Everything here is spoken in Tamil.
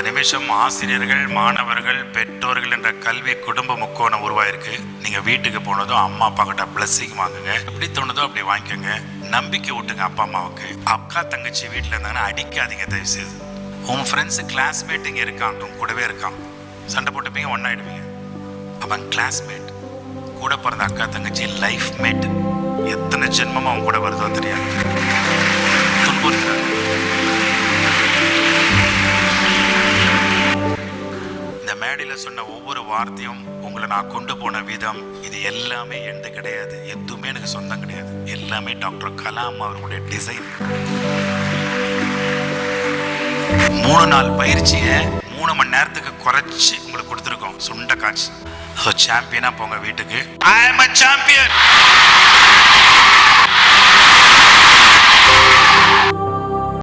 இந்த நிமிஷம் ஆசிரியர்கள், மாணவர்கள், பெற்றோர்கள் என்ற கல்வி குடும்ப முக்கோணம் உருவாயிருக்கு. நீங்க வீட்டுக்கு போனதும் அம்மா அப்பா கிட்ட பிளஸிங் வாங்குங்க. எப்படி தோணுதோ அப்படி வாங்கிக்கோங்க. நம்பிக்கை விட்டுங்க அப்பா அம்மாவுக்கு. அக்கா தங்கச்சி வீட்டில் இருந்தாங்கன்னா அடிக்காதீங்க தயவு செய்து. உன் ஃப்ரெண்ட்ஸு கிளாஸ்மேட் இங்கே இருக்கான், உன் கூடவே இருக்கான், சண்டை போட்டுப்பீங்க, ஒன்னாயிடுவீங்க. அவன் கிளாஸ்மேட், கூட பிறந்த அக்கா தங்கச்சி லைஃப் மேட். எத்தனை ஜென்மமா அவன் கூட வருதோ தெரியாது. துன்புறுத்துறாங்க. இந்த மேடையில் சொன்ன ஒவ்வொரு வார்த்தையும், உங்களை நான் கொண்டு போன விதம், இது எல்லாமே எந்த கிடையாது. எதுவுமே எனக்கு சொந்தம் கிடையாது. எல்லாமே டாக்டர் கலாம் அவர்களுடைய டிசைன். 3 நாள் பயிற்சியை 3 மணி நேரத்துக்கு குறைச்சி உங்களுக்கு கொடுத்துருக்கோம். சுண்ட காட்சி. ஸோ சாம்பியனா போங்க வீட்டுக்கு. ஐ அம் a champion.